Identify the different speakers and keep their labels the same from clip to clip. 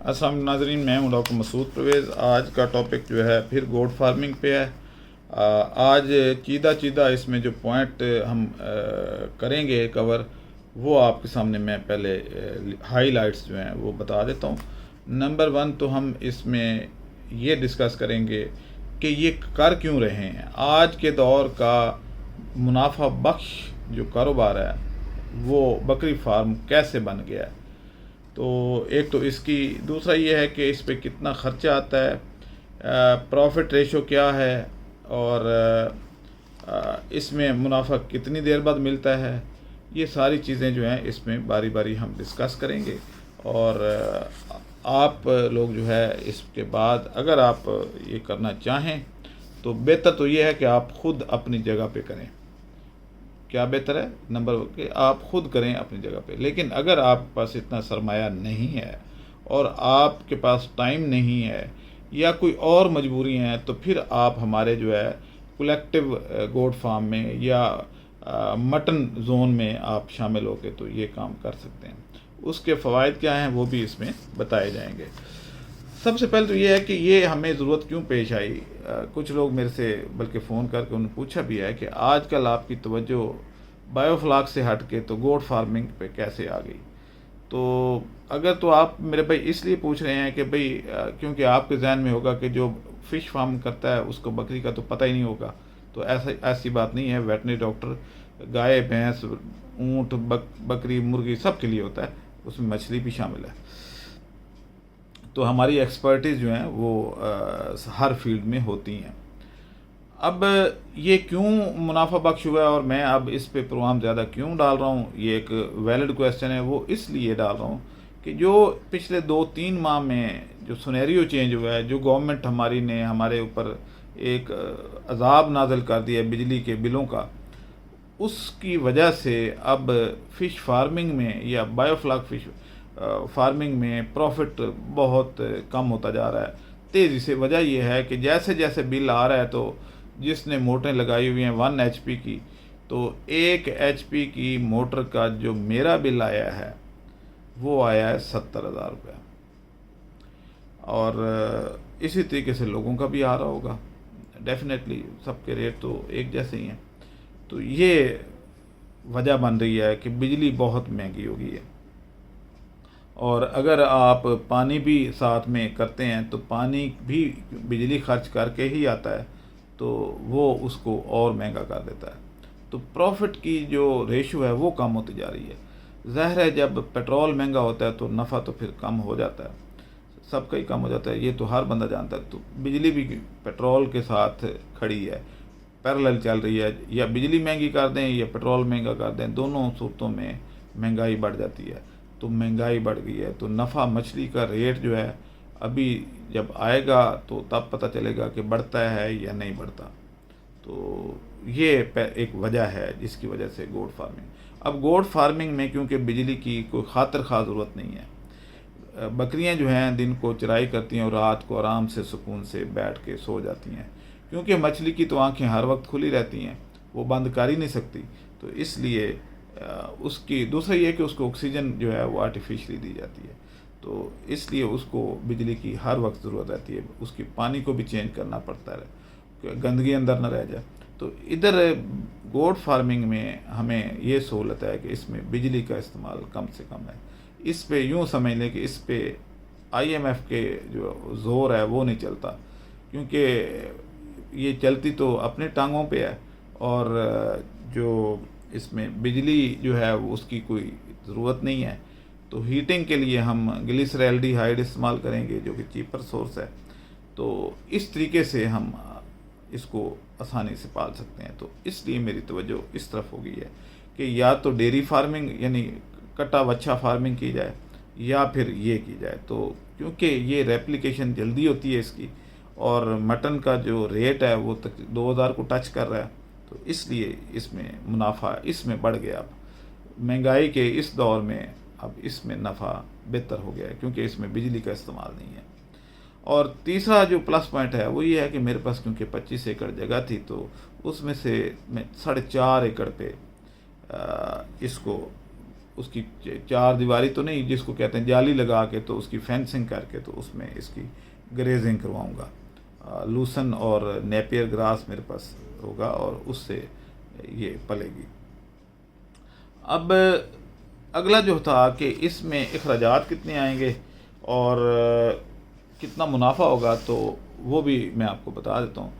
Speaker 1: अस्सलाम नाज़रीन, मैं हूं डॉक्टर मसूद परवेज़। आज का टॉपिक जो है फिर गोट फार्मिंग पे है। आज चीदा इसमें जो पॉइंट हम करेंगे कवर, वो आपके सामने मैं पहले हाईलाइट्स जो हैं वो बता देता हूं। नंबर 1 तो हम इसमें ये डिस्कस करेंगे कि ये कर क्यों रहे हैं। आज के दौर का मुनाफा बख्श जो कारोबार है वो बकरी फार्म कैसे बन गया है। तो एक तो इसकी, दूसरा ये है कि इस पे कितना खर्चा आता है, प्रॉफिट रेशो क्या है, और इसमें मुनाफा कितनी देर बाद मिलता है। ये सारी चीज़ें जो हैं इसमें बारी बारी हम डिस्कस करेंगे। और आप लोग जो है इसके बाद अगर आप ये करना चाहें तो बेहतर तो ये है कि आप ख़ुद अपनी जगह पे करें। क्या बेहतर है? नंबर कि आप ख़ुद करें अपनी जगह पे। लेकिन अगर आपके पास इतना सरमाया नहीं है और आपके पास टाइम नहीं है या कोई और मजबूरी हैं, तो फिर आप हमारे जो है कलेक्टिव गोट फार्म में या मटन जोन में आप शामिल होकर तो ये काम कर सकते हैं। उसके फ़वाइद क्या हैं वो भी इसमें बताए जाएंगे। सबसे पहले तो ये है कि ये हमें ज़रूरत क्यों पेश आई। कुछ लोग मेरे से बल्कि फ़ोन करके उन्होंने पूछा भी है कि आजकल आपकी तवज्जो बायोफ्लाक से हट के तो गोट फार्मिंग पे कैसे आ गई। तो अगर तो आप मेरे भाई इसलिए पूछ रहे हैं कि भाई क्योंकि आपके जहन में होगा कि जो फ़िश फार्म करता है उसको बकरी का तो पता ही नहीं होगा। तो ऐसी बात नहीं है। वेटनरी डॉक्टर गाय, भैंस, ऊँट, बकरी, मुर्गी सब के लिए होता है, उसमें मछली भी शामिल है। तो हमारी एक्सपर्टीज़ जो हैं वो हर फील्ड में होती हैं। अब ये क्यों मुनाफा बख्श हुआ है और मैं अब इस पे प्रोग्राम ज़्यादा क्यों डाल रहा हूँ, ये एक वैलिड क्वेश्चन है। वो इसलिए डाल रहा हूँ कि जो पिछले 2-3 माह में जो सिनेरियो चेंज हुआ है, जो गवर्नमेंट हमारी ने हमारे ऊपर एक अजाब नाज़िल कर दिया है बिजली के बिलों का, उसकी वजह से अब फ़िश फार्मिंग में या बायोफ्लाक फ़िश फार्मिंग में प्रॉफिट बहुत कम होता जा रहा है तेज़ी से। वजह यह है कि जैसे जैसे बिल आ रहा है, तो जिसने मोटरें लगाई हुई हैं 1 HP की, तो 1 HP की मोटर का जो मेरा बिल आया है वो आया है 70,000 रुपये। और इसी तरीके से लोगों का भी आ रहा होगा। डेफिनेटली सबके रेट तो एक जैसे ही हैं। तो ये वजह बन रही है कि बिजली बहुत महंगी हो गई है। और अगर आप पानी भी साथ में करते हैं तो पानी भी बिजली खर्च करके ही आता है, तो वो उसको और महंगा कर देता है। तो प्रॉफिट की जो रेशो है वो कम होती जा रही है। ज़ाहिर है जब पेट्रोल महंगा होता है तो नफ़ा तो फिर कम हो जाता है, सबका ही कम हो जाता है, ये तो हर बंदा जानता है। तो बिजली भी पेट्रोल के साथ खड़ी है, पैरेलल चल रही है। या बिजली महंगी कर दें या पेट्रोल महंगा कर दें, दोनों सूरतों में महंगाई बढ़ जाती है। तो महंगाई बढ़ गई है तो नफ़ा मछली का रेट जो है अभी जब आएगा तो तब पता चलेगा कि बढ़ता है या नहीं बढ़ता। तो ये एक वजह है जिसकी वजह से गोट फार्मिंग। अब गोट फार्मिंग में क्योंकि बिजली की कोई खातिर ख़ास ज़रूरत नहीं है, बकरियां जो हैं दिन को चराई करती हैं और रात को आराम से सुकून से बैठ के सो जाती हैं। क्योंकि मछली की तो आंखें हर वक्त खुली रहती हैं, वो बंद कर ही नहीं सकती। तो इसलिए उसकी दूसरा ये है कि उसको ऑक्सीजन जो है वो आर्टिफिशियली दी जाती है, तो इसलिए उसको बिजली की हर वक्त ज़रूरत रहती है। उसकी पानी को भी चेंज करना पड़ता है कि गंदगी अंदर न रह जाए। तो इधर गोट फार्मिंग में हमें ये सहूलत है कि इसमें बिजली का इस्तेमाल कम से कम है। इस पे यूँ समझ लें कि इस पे IMF के जो ज़ोर है वो नहीं चलता, क्योंकि ये चलती तो अपने टांगों पे है। और जो इसमें बिजली जो है उसकी कोई ज़रूरत नहीं है। तो हीटिंग के लिए हम ग्लिसरॉल्डिहाइड इस्तेमाल करेंगे जो कि चीपर सोर्स है। तो इस तरीके से हम इसको आसानी से पाल सकते हैं। तो इसलिए मेरी तवज्जो इस तरफ हो गई है कि या तो डेयरी फार्मिंग यानी कटा बच्छा फार्मिंग की जाए या फिर ये की जाए। तो क्योंकि ये रेप्लिकेशन जल्दी होती है इसकी, और मटन का जो रेट है वो तक 2000 को टच कर रहा है, तो इसलिए इसमें मुनाफा इसमें बढ़ गया। अब महंगाई के इस दौर में अब इसमें नफ़ा बेहतर हो गया है क्योंकि इसमें बिजली का इस्तेमाल नहीं है। और तीसरा जो प्लस पॉइंट है वो ये है कि मेरे पास क्योंकि 25 एकड़ जगह थी, तो उसमें से मैं 4.5 एकड़ पे इसको उसकी चार दीवारी तो नहीं, जिसको कहते हैं जाली लगा के, तो उसकी फेंसिंग करके तो उसमें इसकी ग्रेजिंग करवाऊँगा। लूसन और नेपियर ग्रास मेरे पास होगा और उससे ये पलेगी। अब अगला जो था कि इसमें अखराजात कितने आएंगे और कितना मुनाफा होगा, तो वो भी मैं आपको बता देता हूँ।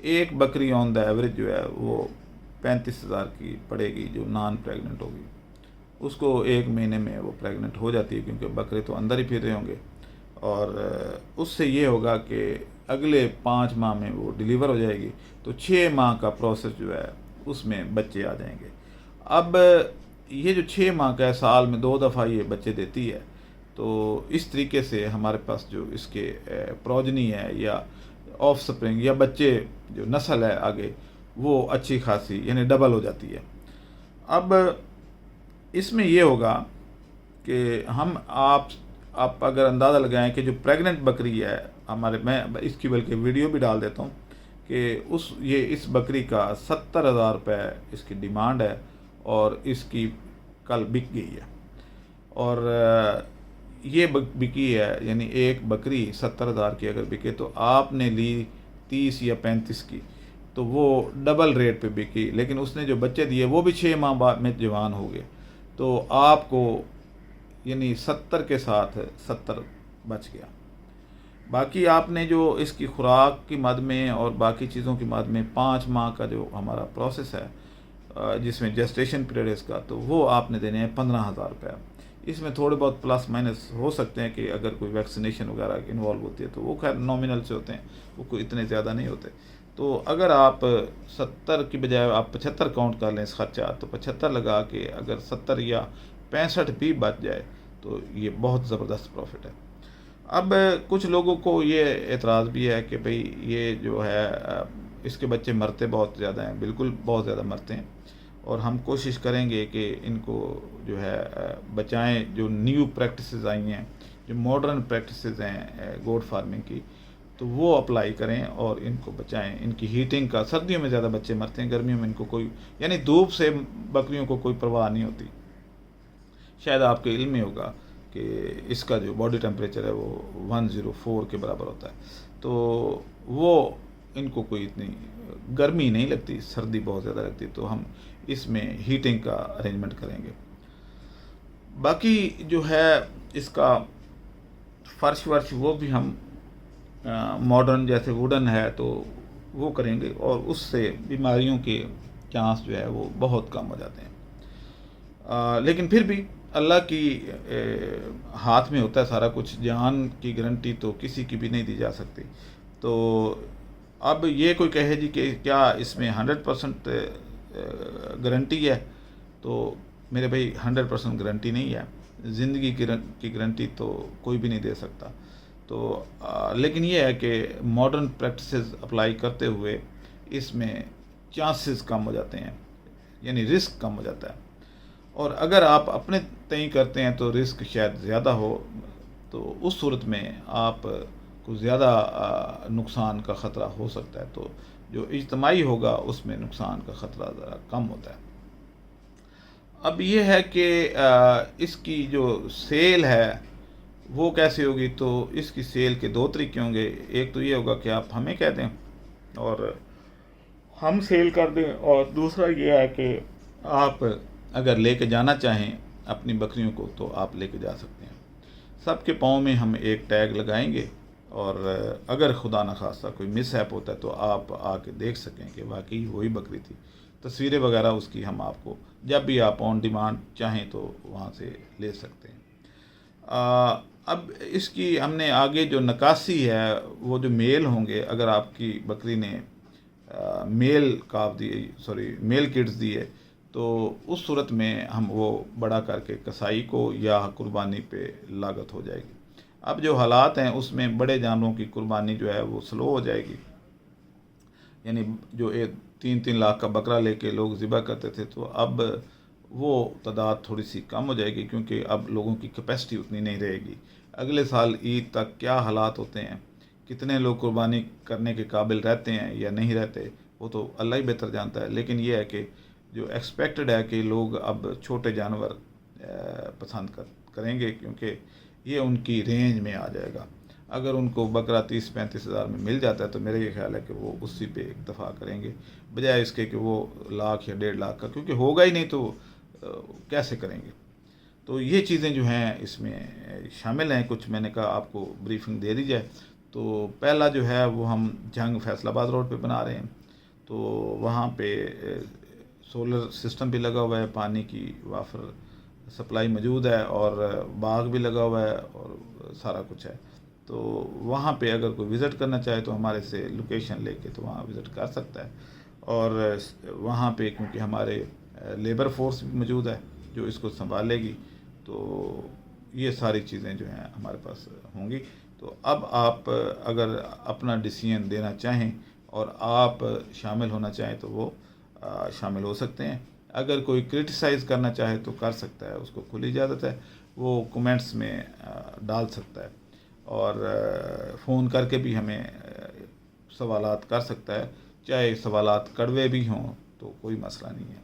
Speaker 1: एक बकरी ऑन द एवरेज जो है वो 35,000 की पड़ेगी, जो नॉन प्रेग्नेंट होगी। उसको एक महीने में वो प्रेग्नेंट हो जाती है, क्योंकि बकरे तो अंदर ही फिर रहे होंगे। और उससे ये होगा कि अगले 5 माह में वो डिलीवर हो जाएगी, तो 6 माह का प्रोसेस जो है उसमें बच्चे आ जाएंगे। अब ये जो 6 माह का है, साल में 2 दफ़ा ये बच्चे देती है, तो इस तरीके से हमारे पास जो इसके प्रोजनी है या ऑफ स्प्रिंग या बच्चे जो नस्ल है आगे, वो अच्छी खासी यानी डबल हो जाती है। अब इसमें ये होगा कि आप अगर अंदाज़ा लगाएं कि जो प्रेग्नेंट बकरी है हमारे, मैं इसकी बल्कि वीडियो भी डाल देता हूँ कि इस बकरी का 70,000 रुपये इसकी डिमांड है और इसकी कल बिक गई है। और ये बिकी है, यानी एक बकरी 70,000 की अगर बिके तो आपने ली 30 या 35 की, तो वो डबल रेट पे बिकी। लेकिन उसने जो बच्चे दिए वो भी 6 माह बाद में जवान हो गए, तो आपको यानी 70 के साथ 70 बच गया। बाकी आपने जो इसकी खुराक की मद में और बाकी चीज़ों की मद में 5 माह का जो हमारा प्रोसेस है, जिसमें जेस्टेशन पीरियड है इसका, तो वो आपने देने हैं 15,000 रुपये। इसमें थोड़े बहुत प्लस माइनस हो सकते हैं कि अगर कोई वैक्सीनेशन वगैरह इन्वॉल्व होती है, तो वो खैर नॉमिनल से होते हैं, वो कोई इतने ज़्यादा नहीं होते। तो अगर आप 70 की बजाय आप 75 काउंट कर लें इस खर्चा, तो 75 लगा के अगर 70 या 65 भी बच जाए तो ये बहुत ज़बरदस्त प्रॉफिट है। अब कुछ लोगों को ये एतराज़ भी है कि भाई ये जो है इसके बच्चे मरते बहुत ज़्यादा हैं। बिल्कुल बहुत ज़्यादा मरते हैं, और हम कोशिश करेंगे कि इनको जो है बचाएं। जो न्यू प्रैक्टिसेस आई हैं, जो मॉडर्न प्रैक्टिसेस हैं गोट फार्मिंग की, तो वो अप्लाई करें और इनको बचाएं। इनकी हीटिंग का, सर्दियों में ज़्यादा बच्चे मरते हैं, गर्मियों में इनको कोई, यानी धूप से बकरियों को कोई परवाह नहीं होती। शायद आपके इल्म में होगा कि इसका जो बॉडी टेम्परेचर है वो 104 के बराबर होता है, तो वो इनको कोई इतनी गर्मी नहीं लगती, सर्दी बहुत ज़्यादा लगती, तो हम इसमें हीटिंग का अरेंजमेंट करेंगे। बाकी जो है इसका फर्श वर्श वो भी हम मॉडर्न, जैसे वुडन है तो वो करेंगे, और उससे बीमारियों के चांस जो है वो बहुत कम हो जाते हैं। लेकिन फिर भी अल्लाह की हाथ में होता है सारा कुछ। जान की गारंटी तो किसी की भी नहीं दी जा सकती। तो अब ये कोई कहे जी कि क्या इसमें 100% गारंटी है, तो मेरे भाई 100% गारंटी नहीं है। ज़िंदगी की गारंटी तो कोई भी नहीं दे सकता। तो लेकिन ये है कि मॉडर्न प्रैक्टिसेस अप्लाई करते हुए इसमें चांसेस कम हो जाते हैं, यानी रिस्क कम हो जाता है। और अगर आप अपने तय करते हैं तो रिस्क शायद ज़्यादा हो, तो उस सूरत में आप को ज़्यादा नुकसान का ख़तरा हो सकता है। तो जो इज्तमाही होगा उसमें नुकसान का ख़तरा ज़रा कम होता है। अब ये है कि इसकी जो सेल है वो कैसे होगी, तो इसकी सेल के 2 तरीके होंगे। एक तो ये होगा कि आप हमें कह दें और हम सेल कर दें, और दूसरा ये है कि आप अगर लेके जाना चाहें अपनी बकरियों को तो आप लेके जा सकते हैं। सबके पाँव में हम एक टैग लगाएंगे, और अगर खुदा न खास्ता कोई मिसहैप होता है तो आप आके देख सकें कि वाकई वही बकरी थी। तस्वीरें वगैरह उसकी हम आपको जब भी आप ऑन डिमांड चाहें तो वहाँ से ले सकते हैं। अब इसकी हमने आगे जो नकासी है, वो जो मेल होंगे, अगर आपकी बकरी ने मेल किड्स दिए, तो उस सूरत में हम वो बड़ा करके कसाई को या कुर्बानी पे लागत हो जाएगी। अब जो हालात हैं उसमें बड़े जानवरों की कुर्बानी जो है वो स्लो हो जाएगी, यानी जो 3-3 लाख का बकरा लेके लोग ज़िबा करते थे, तो अब वो तादाद थोड़ी सी कम हो जाएगी, क्योंकि अब लोगों की कैपेसिटी उतनी नहीं रहेगी। अगले साल ईद तक क्या हालात होते हैं, कितने लोग कुर्बानी करने के काबिल रहते हैं या नहीं रहते, वो तो अल्लाह ही बेहतर जानता है। लेकिन ये है कि जो एक्सपेक्टेड है कि लोग अब छोटे जानवर पसंद करेंगे, क्योंकि ये उनकी रेंज में आ जाएगा। अगर उनको बकरा 30-35 हज़ार में मिल जाता है तो मेरा ये ख्याल है कि वो उसी पे इक्तफ़ा करेंगे, बजाय इसके कि वो लाख या 1.5 लाख का, क्योंकि होगा ही नहीं तो कैसे करेंगे। तो ये चीज़ें जो हैं इसमें शामिल हैं। कुछ मैंने कहा आपको ब्रीफिंग दे दी जाए। तो पहला जो है वो हम जंग फैसलाबाद रोड पे बना रहे हैं। तो वहाँ पे सोलर सिस्टम भी लगा हुआ है, पानी की वाफर सप्लाई मौजूद है, और बाग भी लगा हुआ है, और सारा कुछ है। तो वहाँ पे अगर कोई विज़िट करना चाहे तो हमारे से लोकेशन लेके तो वहाँ विज़िट कर सकता है। और वहाँ पे क्योंकि हमारे लेबर फोर्स भी मौजूद है जो इसको संभालेगी, तो ये सारी चीज़ें जो हैं हमारे पास होंगी। तो अब आप अगर अपना डिसीजन देना चाहें और आप शामिल होना चाहें तो वो शामिल हो सकते हैं। अगर कोई क्रिटिसाइज़ करना चाहे तो कर सकता है, उसको खुली इजाज़त है, वो कमेंट्स में डाल सकता है, और फ़ोन करके भी हमें सवालात कर सकता है। चाहे सवालात कड़वे भी हों तो कोई मसला नहीं है,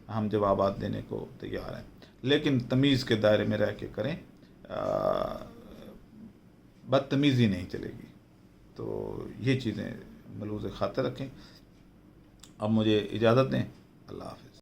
Speaker 1: हम जवाबात देने को तैयार हैं, लेकिन तमीज़ के दायरे में रह के करें, बदतमीज़ी नहीं चलेगी। तो ये चीज़ें मलूज़ खातिर रखें। अब मुझे इजाज़त दें। अल्लाह हाफ़िज़।